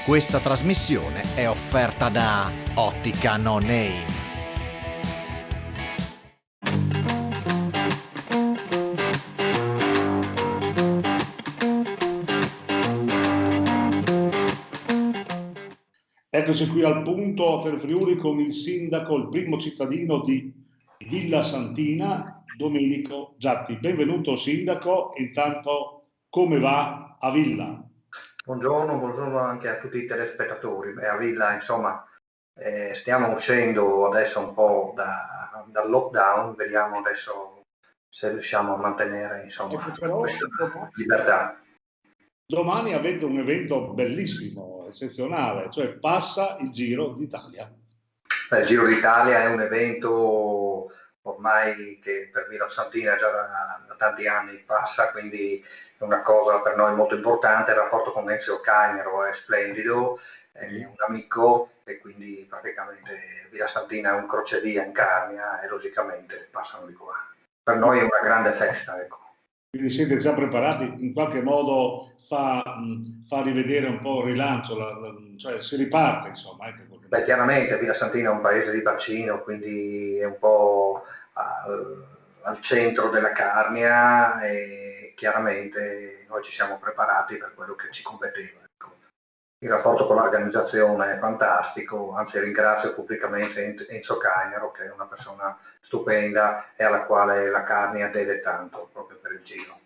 Questa trasmissione è offerta da Ottica No Name. Eccoci qui al punto per Friuli con il sindaco, il primo cittadino di Villa Santina, Domenico Giatti. Benvenuto sindaco, intanto come va a Villa? Buongiorno anche a tutti i telespettatori. A Villa, insomma, stiamo uscendo adesso un po' dal lockdown, vediamo adesso se riusciamo a mantenere, insomma, questa libertà. Domani avete un evento bellissimo, eccezionale, cioè passa il Giro d'Italia. Il Giro d'Italia è un evento ormai che per Villa Santina già da tanti anni passa, quindi è una cosa per noi molto importante. Il rapporto con Ezio Cagnero è splendido, è un amico e quindi praticamente Villa Santina è un crocevia in Carnia e logicamente passano di qua. Per noi è una grande festa, ecco. Quindi siete già preparati, in qualche modo fa rivedere un po' il rilancio, cioè si riparte insomma. Beh, chiaramente Villa Santina è un paese di bacino, quindi è un po' al centro della Carnia e chiaramente noi ci siamo preparati per quello che ci competeva. Ecco. Il rapporto con l'organizzazione è fantastico, anzi ringrazio pubblicamente Enzo Cagnero, che è una persona stupenda e alla quale la Carnia deve tanto proprio per il Giro.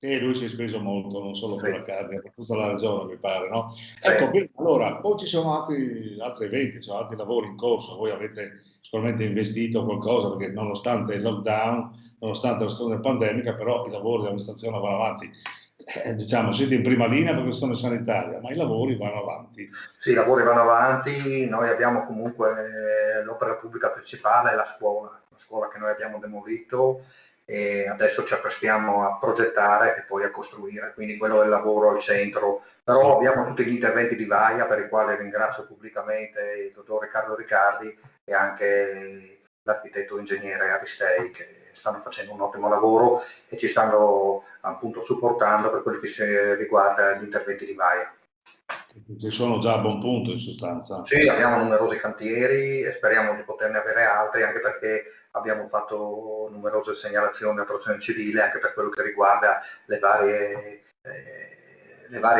E lui si è speso molto, non solo per la Carnia, per tutta la regione, mi pare, no? Sì. Ecco, bene, allora, poi ci sono altri eventi, ci sono altri lavori in corso, voi avete sicuramente investito qualcosa, perché nonostante il lockdown, nonostante la situazione pandemica, però i lavori dell'amministrazione vanno avanti. Diciamo, siete in prima linea per questione sanitaria, ma i lavori vanno avanti. Sì, i lavori vanno avanti, noi abbiamo comunque l'opera pubblica principale, la scuola che noi abbiamo demolito e adesso ci apprestiamo a progettare e poi a costruire, quindi quello è il lavoro al centro. Però Sì. abbiamo tutti gli interventi di VAIA per i quali ringrazio pubblicamente il dottor Riccardo Riccardi e anche l'architetto ingegnere Aristei che stanno facendo un ottimo lavoro e ci stanno appunto supportando per quello che riguarda gli interventi di VAIA. Che sono già a buon punto in sostanza. Sì, abbiamo numerosi cantieri e speriamo di poterne avere altri, anche perché abbiamo fatto numerose segnalazioni alla protezione civile anche per quello che riguarda le varie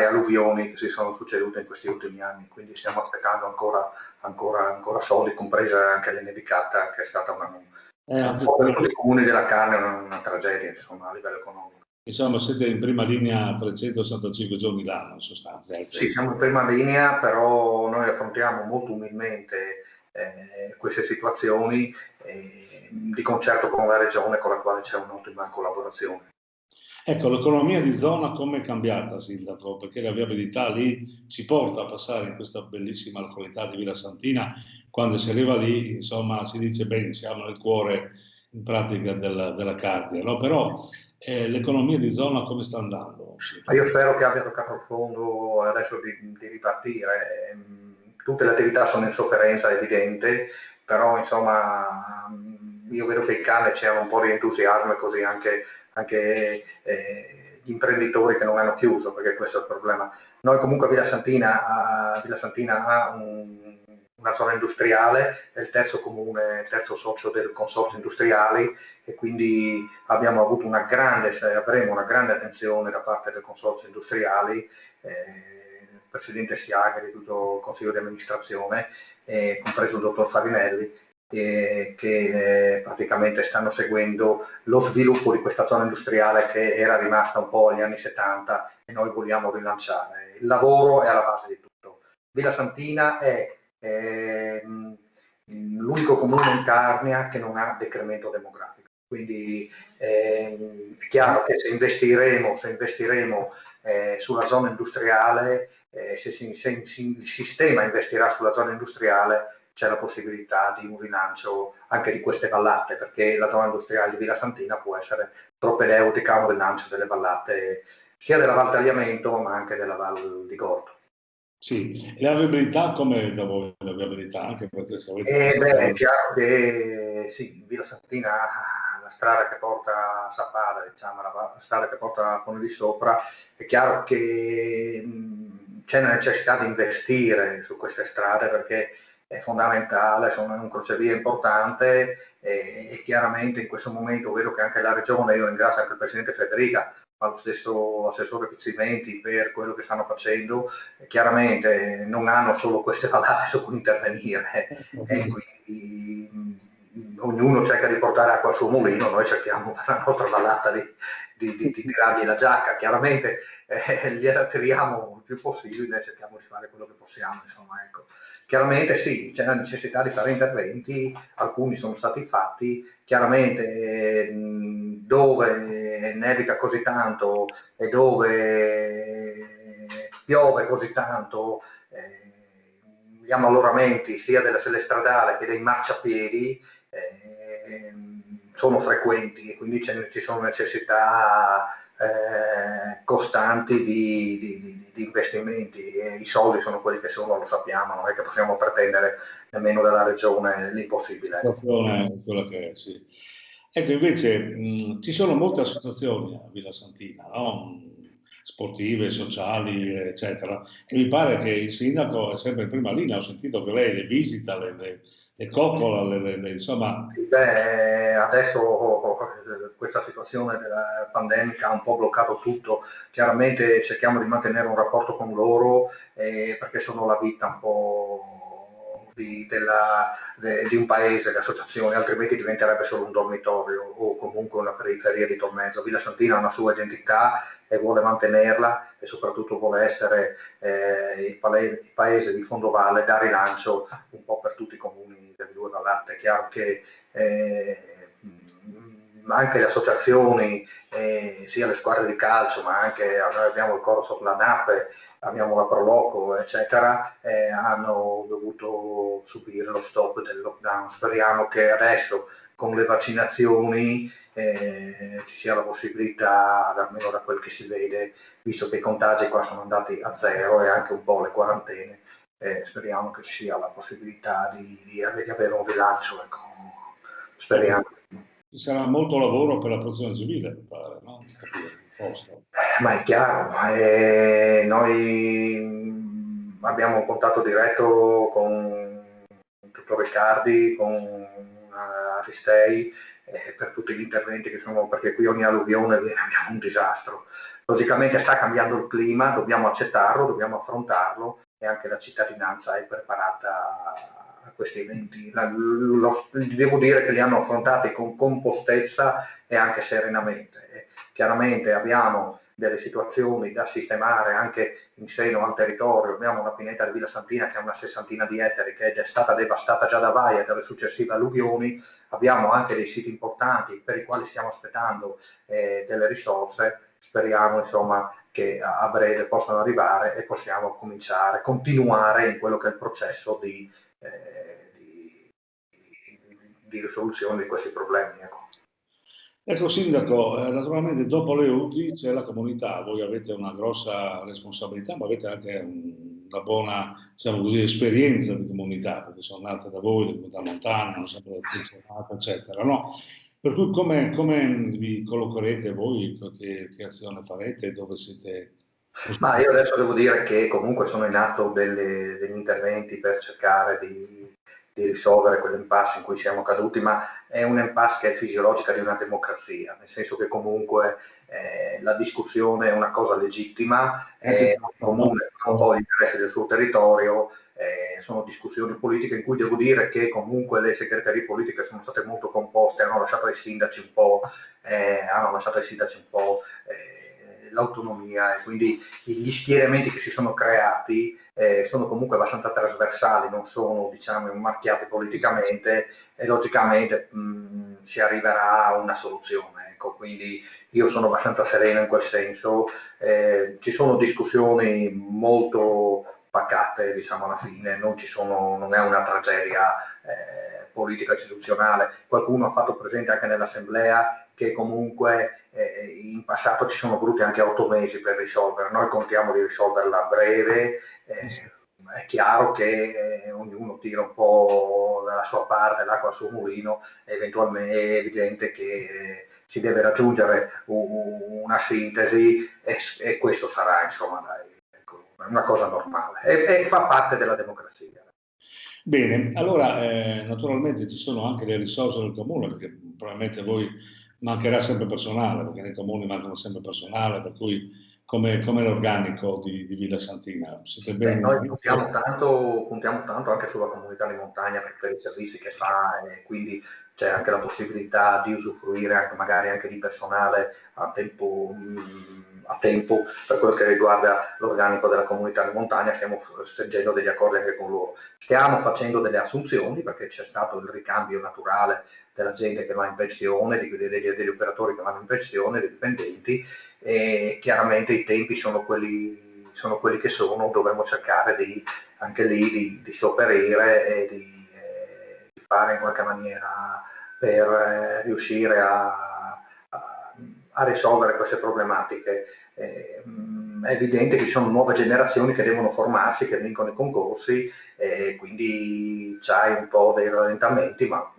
alluvioni che si sono succedute in questi ultimi anni, quindi stiamo aspettando ancora soldi, compresa anche la nevicata che è stata un po' per tutti i comuni della Carnia una tragedia, insomma, a livello economico. Insomma, siete in prima linea 365 giorni l'anno in sostanza. Ecco. Sì, siamo in prima linea, però noi affrontiamo molto umilmente queste situazioni di concerto con la regione con la quale c'è un'ottima collaborazione. Ecco, l'economia di zona come è cambiata, sindaco? Perché la viabilità lì ci porta a passare in questa bellissima località di Villa Santina. Quando si arriva lì, insomma, si dice bene, siamo nel cuore in pratica della Carnia, no? Però l'economia di zona come sta andando? Ma io spero che abbia toccato il fondo adesso di ripartire. Tutte le attività sono in sofferenza, è evidente, però insomma io vedo che in Cannes c'è un po' di entusiasmo e così anche gli imprenditori che non hanno chiuso, perché questo è il problema. Noi comunque a Villa Santina ha una zona industriale, è il terzo comune, il terzo socio del consorzio industriali e quindi avremo una grande attenzione da parte del consorzio industriali, il presidente Siaghi, tutto il consiglio di amministrazione, compreso il dottor Farinelli, che praticamente stanno seguendo lo sviluppo di questa zona industriale che era rimasta un po' agli anni 70 e noi vogliamo rilanciare. Il lavoro è alla base di tutto. Villa Santina è l'unico comune in Carnia che non ha decremento demografico. Quindi è chiaro che se investiremo sulla zona industriale, se il sistema investirà sulla zona industriale, c'è la possibilità di un rilancio anche di queste vallate, perché la zona industriale di Villa Santina può essere propedeutica a un rilancio delle vallate, sia della Val Tagliamento ma anche della Val di Gordo. Sì, la viabilità come da voi la viabilità? Anche perché se avete È chiaro che sì, Villa Santina la strada che porta a Sappada, diciamo, la strada che porta a Pone di Sopra, è chiaro che c'è la necessità di investire su queste strade perché è fondamentale, sono un crocevia importante e chiaramente in questo momento vedo che anche la Regione, io ringrazio anche il Presidente Federica, ma lo stesso Assessore Pizzimenti per quello che stanno facendo, chiaramente non hanno solo queste vallate su cui intervenire e quindi ognuno cerca di portare acqua al suo mulino, noi cerchiamo per la nostra vallata di tirargli la giacca, chiaramente gliela tiriamo il più possibile, cerchiamo di fare quello che possiamo, insomma, ecco. Chiaramente sì, c'è la necessità di fare interventi, alcuni sono stati fatti, chiaramente dove nevica così tanto e dove piove così tanto, gli ammaloramenti sia della sella stradale che dei marciapiedi sono frequenti e quindi ci sono necessità costanti di investimenti e i soldi sono quelli che sono, lo sappiamo, non è che possiamo pretendere nemmeno dalla regione l'impossibile. La situazione è quella che è, sì. Ecco, invece ci sono molte associazioni a Villa Santina, no? Sportive, sociali, eccetera, e mi pare che il sindaco è sempre in prima linea, ho sentito che lei le visita, le coccola, insomma... Beh, adesso questa situazione della pandemica ha un po' bloccato tutto, chiaramente cerchiamo di mantenere un rapporto con loro perché sono la vita un po' di un paese, le associazioni, altrimenti diventerebbe solo un dormitorio o comunque una periferia di tormento. Villa Santina ha una sua identità e vuole mantenerla e soprattutto vuole essere il paese di fondovalle da rilancio un po' per tutti i comuni delle due vallate. È chiaro che anche le associazioni, sia le squadre di calcio, ma anche noi abbiamo il coro sotto la Nappe, abbiamo la Proloco, eccetera, hanno dovuto subire lo stop del lockdown. Speriamo che adesso con le vaccinazioni ci sia la possibilità, almeno da quel che si vede, visto che i contagi qua sono andati a zero e anche un po' le quarantene, speriamo che ci sia la possibilità di avere un rilancio, ecco. Speriamo. Ci sarà molto lavoro per la protezione civile, mi pare, no? Ma è chiaro, noi abbiamo un contatto diretto con il dottor Riccardi, con Aristei, per tutti gli interventi che sono, perché qui ogni alluvione abbiamo un disastro. Logicamente sta cambiando il clima, dobbiamo accettarlo, dobbiamo affrontarlo e anche la cittadinanza è preparata a questi eventi. Devo dire che li hanno affrontati con compostezza e anche serenamente. Chiaramente abbiamo delle situazioni da sistemare anche in seno al territorio. Abbiamo una pineta di Villa Santina che ha una 60ina di ettari che è stata devastata già da vaie e dalle successive alluvioni. Abbiamo anche dei siti importanti per i quali stiamo aspettando delle risorse. Speriamo insomma che a breve possano arrivare e possiamo continuare in quello che è il processo di risoluzione di questi problemi. Ecco, Sindaco, naturalmente dopo le UDI c'è la comunità, voi avete una grossa responsabilità, ma avete anche una buona, diciamo così, esperienza di comunità, perché sono nate da voi, le comunità montane, hanno sempre funzionato, eccetera, no? Per cui come vi collocherete voi, che azione farete, dove siete? Ma io adesso devo dire che comunque sono in atto degli interventi per cercare di risolvere quell'impasse in cui siamo caduti, ma è un impasse che è fisiologica di una democrazia, nel senso che comunque la discussione è una cosa legittima, comune fa un po' gli interessi del suo territorio, sono discussioni politiche in cui devo dire che comunque le segreterie politiche sono state molto composte, hanno lasciato ai sindaci un po' l'autonomia e quindi gli schieramenti che si sono creati sono comunque abbastanza trasversali, non sono diciamo marchiati politicamente e logicamente si arriverà a una soluzione. Ecco, quindi io sono abbastanza sereno in quel senso, ci sono discussioni molto pacate, diciamo alla fine, non è una tragedia politica istituzionale. Qualcuno ha fatto presente anche nell'assemblea che comunque in passato ci sono voluti anche 8 mesi per risolvere, noi contiamo di risolverla a breve, è chiaro che ognuno tira un po' dalla sua parte l'acqua al suo mulino, eventualmente è evidente che si deve raggiungere una sintesi e questo sarà insomma una cosa normale e fa parte della democrazia. Bene, allora naturalmente ci sono anche le risorse del comune, perché probabilmente voi mancherà sempre personale, perché nei comuni mancano sempre personale, per cui come l'organico di Villa Santina? Siete ben... Noi puntiamo tanto anche sulla comunità di montagna per i servizi che fa, e quindi c'è anche la possibilità di usufruire anche, magari anche di personale a tempo per quello che riguarda l'organico della comunità di montagna. Stiamo stringendo degli accordi anche con loro. Stiamo facendo delle assunzioni perché c'è stato il ricambio naturale della gente che va in pensione, degli operatori che vanno in pensione, dei dipendenti, e chiaramente i tempi sono quelli che sono. Dovremmo cercare anche lì di sopperire e di fare in qualche maniera per riuscire a risolvere queste problematiche. È evidente che ci sono nuove generazioni che devono formarsi, che vincono i concorsi, e quindi c'hai un po' dei rallentamenti, ma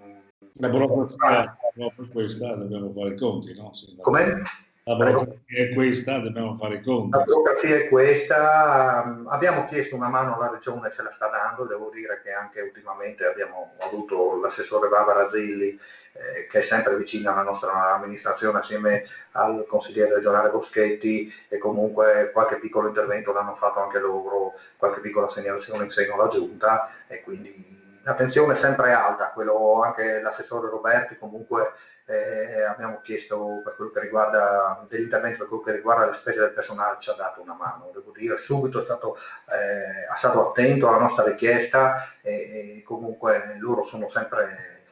la burocrazia per questa dobbiamo fare i conti, no? Come? La burocrazia è questa, dobbiamo fare i conti. La burocrazia è questa. Abbiamo chiesto una mano alla Regione, ce la sta dando. Devo dire che anche ultimamente abbiamo avuto l'assessore Barbara Zilli, che è sempre vicina alla nostra amministrazione, assieme al consigliere regionale Boschetti, e comunque qualche piccolo intervento l'hanno fatto anche loro, qualche piccola segnalazione in seno alla Giunta, e quindi l'attenzione è sempre alta. Anche l'assessore Roberti comunque abbiamo chiesto per quello che riguarda degli interventi, per quello che riguarda le spese del personale, ci ha dato una mano, devo dire, subito è stato attento alla nostra richiesta, e comunque loro sono sempre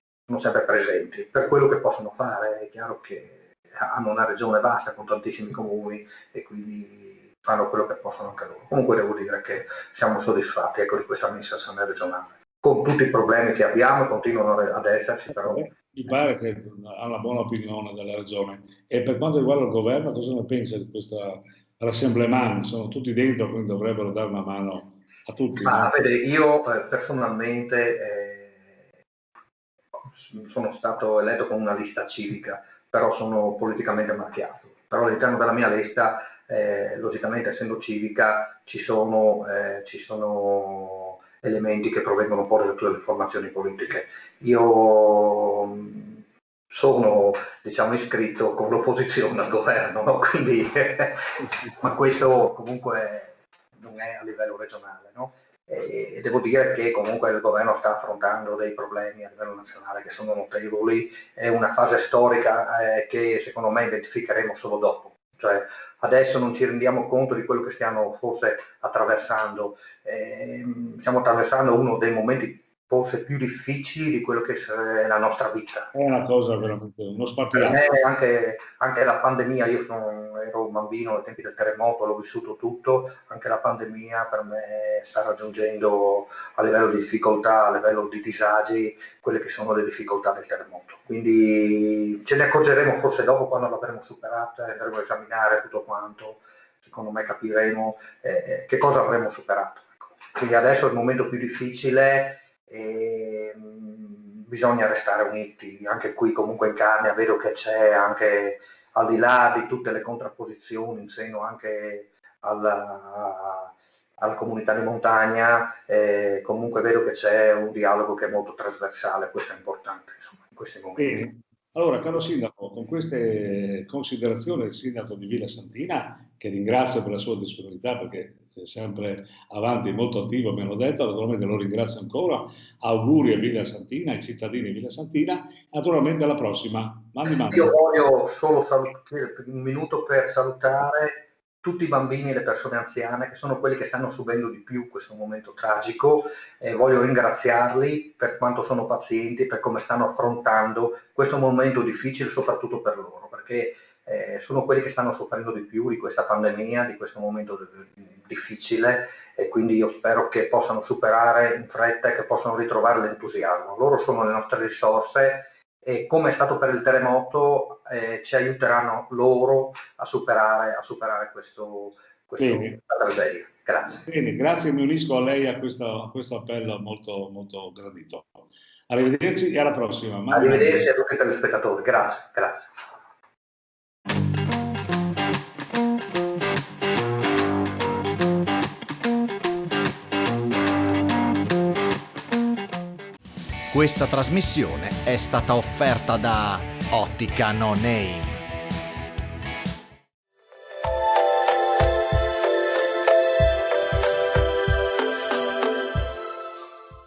presenti per quello che possono fare. È chiaro che hanno una regione vasta con tantissimi comuni, e quindi fanno quello che possono anche loro. Comunque devo dire che siamo soddisfatti, ecco, di questa amministrazione regionale, con tutti i problemi che abbiamo, continuano ad esserci, però mi pare che ha una buona opinione della Regione. E per quanto riguarda il governo, cosa ne pensa di questa rassemblement? Sono tutti dentro, quindi dovrebbero dare una mano a tutti. Ma No? vede, io personalmente sono stato eletto con una lista civica, però sono politicamente marchiato. Però all'interno della mia lista, logicamente essendo civica, ci sono elementi che provengono un po' da tutte le formazioni politiche. Io sono, diciamo, iscritto con l'opposizione al governo, no? Quindi, ma questo comunque non è a livello regionale, no? E devo dire che comunque il governo sta affrontando dei problemi a livello nazionale che sono notevoli. È una fase storica che secondo me identificheremo solo dopo. Cioè, adesso non ci rendiamo conto di quello che stiamo forse attraversando. Stiamo attraversando uno dei momenti forse più difficili di quello che è la nostra vita. È una cosa veramente, uno spartiacque. Anche la pandemia, io ero un bambino ai tempi del terremoto, l'ho vissuto tutto, anche la pandemia per me sta raggiungendo a livello di difficoltà, a livello di disagi, quelle che sono le difficoltà del terremoto. Quindi ce ne accorgeremo forse dopo, quando l'avremo superata, andremo a esaminare tutto quanto, secondo me capiremo che cosa avremo superato. Quindi adesso è il momento più difficile, e bisogna restare uniti. Anche qui comunque in Carnia vedo che c'è, anche al di là di tutte le contrapposizioni in seno anche alla comunità di montagna, comunque vedo che c'è un dialogo che è molto trasversale. Questo è importante, insomma, in questi momenti. Bene. Allora, caro Sindaco, con queste considerazioni del Sindaco di Villa Santina, che ringrazio per la sua disponibilità, perché è sempre avanti, molto attivo, mi hanno detto, naturalmente lo ringrazio ancora, auguri a Villa Santina, ai cittadini di Villa Santina, naturalmente alla prossima. Mandi. Io voglio solo un minuto per salutare tutti i bambini e le persone anziane, che sono quelli che stanno subendo di più questo momento tragico, e voglio ringraziarli per quanto sono pazienti, per come stanno affrontando questo momento difficile, soprattutto per loro, perché sono quelli che stanno soffrendo di più di questa pandemia, di questo momento difficile, e quindi io spero che possano superare in fretta e che possano ritrovare l'entusiasmo. Loro sono le nostre risorse, e come è stato per il terremoto, ci aiuteranno loro a superare questa tragedia. Grazie. Bene, grazie, mi unisco a lei a questo appello molto, molto gradito. Arrivederci e alla prossima. Arrivederci a tutti i telespettatori, grazie. Questa trasmissione è stata offerta da Ottica No Name.